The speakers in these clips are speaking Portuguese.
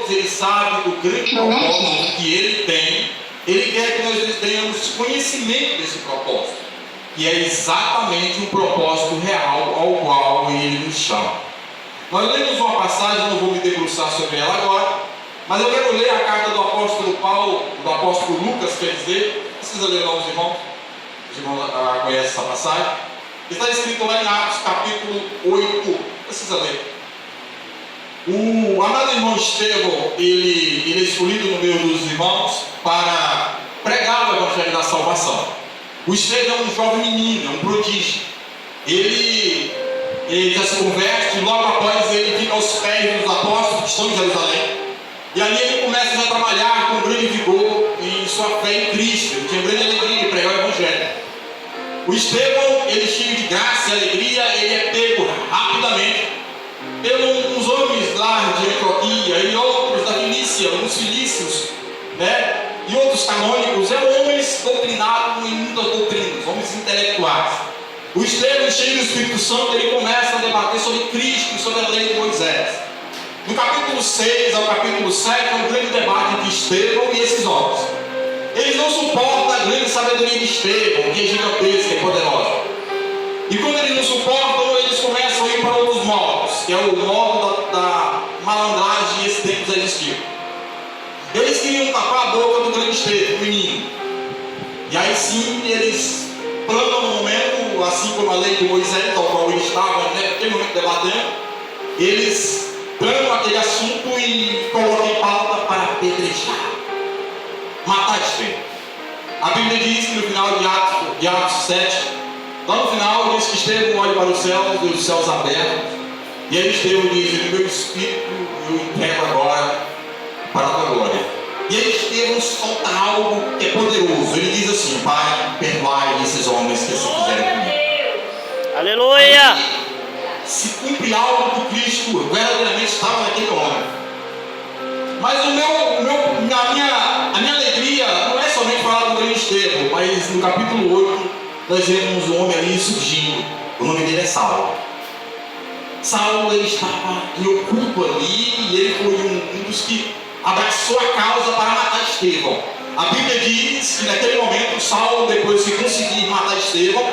todos, ele sabe do grande propósito que ele tem. Ele quer que nós tenhamos conhecimento desse propósito, que é exatamente um propósito real ao qual ele nos chama. Nós lemos uma passagem, não vou me debruçar sobre ela agora, mas eu quero ler a carta do apóstolo Paulo, do apóstolo Lucas, quer dizer, precisa ler lá os irmãos conhecem essa passagem. Está escrito lá em Atos capítulo 8, precisa ler. O amado irmão Estevão, ele é escolhido no meio dos irmãos para pregar o evangelho da salvação. O Estevão é um jovem menino, é um prodígio. Ele já se converte, logo após ele fica aos pés dos apóstolos que estão em Jerusalém. E ali ele começa a trabalhar com grande vigor em sua fé em Cristo. Ele tinha grande alegria de pregar o evangelho. O Estevão, ele cheio de graça e alegria, ele é pego rapidamente pelos homens lá de Antioquia e outros da Vinícia, os cilícios, né? E outros canônicos, homens doutrinados em muitas doutrinas, homens intelectuais. O Estevão, cheio do Espírito Santo, ele começa a debater sobre Cristo e sobre a lei de Moisés. No capítulo 6 ao capítulo 7 é um grande debate entre Estevão e esses homens. Eles não suportam a grande sabedoria de Estevão, que é gigantesca e poderosa. E quando eles não suportam, eles começam a ir para outros modos, que é o modo da malandragem, e esse tempo já existiu. Eles queriam tapar a boca do grande Estevão, o menino. E aí sim, eles plantam no momento, assim como a lei de Moisés, ao qual eles estavam naquele momento debatendo, eles plantam aquele assunto e colocam em pauta para apedrejar, matar Estevão. A Bíblia diz que no final de Atos 7, lá no final diz que Estevão olha para os céus abertos, e aí Estevão diz: no meu espírito eu entrego agora para a tua glória. E aí Estevão solta algo que é poderoso. Ele diz assim: Pai, perdoai esses homens que se fizeram comigo. Aleluia! Aí, se cumpre algo que Cristo verdadeiramente estava naquele homem. Mas a minha alegria não é somente falar do grande Estevão, mas no capítulo 8 nós vemos um homem ali surgindo. O nome dele é Saulo. Saulo, ele estava em oculto ali, e ele foi um dos que abraçou a causa para matar Estevão. A Bíblia diz que naquele momento Saulo, depois de conseguir matar Estevão,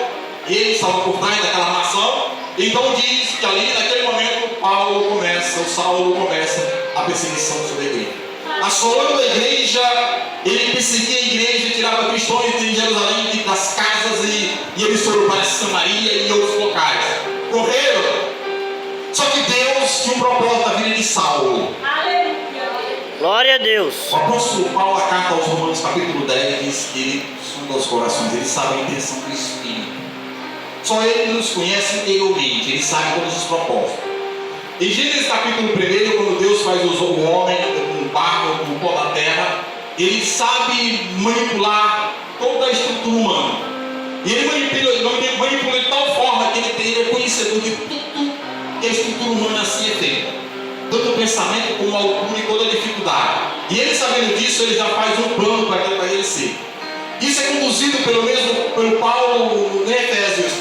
ele estava por trás daquela armação. Então diz que ali naquele momento o Saulo começa a perseguição sobre a igreja. Assolando a igreja, ele perseguia a igreja, tirava cristãos de Jerusalém, das casas, e eles foram para Samaria e outros locais. Correram. Só que Deus tinha um propósito na vida de Saulo. Glória a Deus. O apóstolo Paulo, a carta aos Romanos, capítulo 10, diz que ele sonda os corações, ele sabe a intenção do Espírito. Só ele nos conhece interiormente, ele sabe todos os propósitos. Em Gênesis capítulo 1, quando Deus faz o homem com o barro, com o pó da terra, ele sabe manipular toda a estrutura humana. E ele manipula de tal forma que ele é conhecedor de tudo que a estrutura humana assim é feita. Tanto o pensamento como a altura e toda a dificuldade. E ele, sabendo disso, ele já faz um plano para ele ser. Isso é conduzido pelo Paulo em Efésios.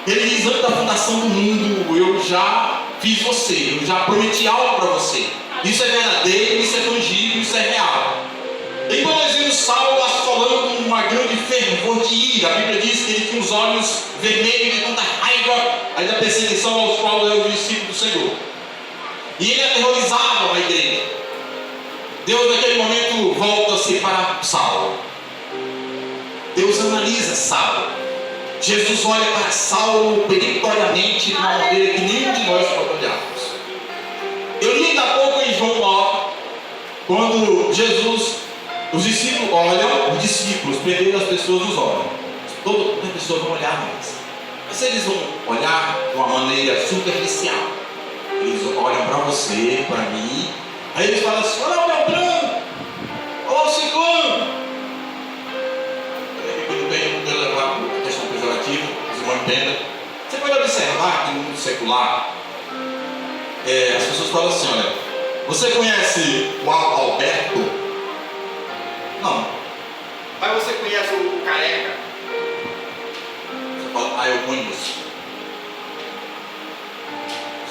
Ele diz: antes da fundação do mundo, eu já fiz você, eu já prometi algo para você. Isso é verdadeiro, isso é tangível, isso é real. Então nós vemos Saulo assolando uma grande fervor de ira. A Bíblia diz que ele tinha os olhos vermelhos de tanta raiva aí da perseguição aos quais é o discípulo do Senhor. E ele aterrorizava a igreja. Deus naquele momento volta-se para Saulo. Deus analisa Saulo. Jesus olha para Saulo peritoriamente de uma maneira que nenhum de nós pode olharmos. Eu li ainda há pouco em João 9, quando os discípulos olham, os discípulos, primeiro as pessoas nos olham. Todas as pessoas vão olhar mais. Mas eles vão olhar de uma maneira superficial. Eles olham para você, para mim, aí eles falam assim: olha o Beltrano, olha o Ciclano. Não tem levar a questão pejorativa, os irmãos entendem. Você pode observar que no mundo secular, as pessoas falam assim: olha, você conhece o Alberto? Não. Mas você conhece o Careca? Você fala: eu conheço.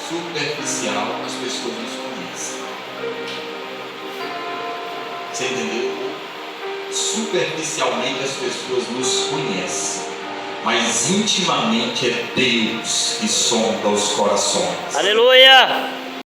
Superficial, as pessoas nos conhecem. Você entendeu? Superficialmente as pessoas nos conhecem, mas intimamente é Deus que sonda os corações. Aleluia.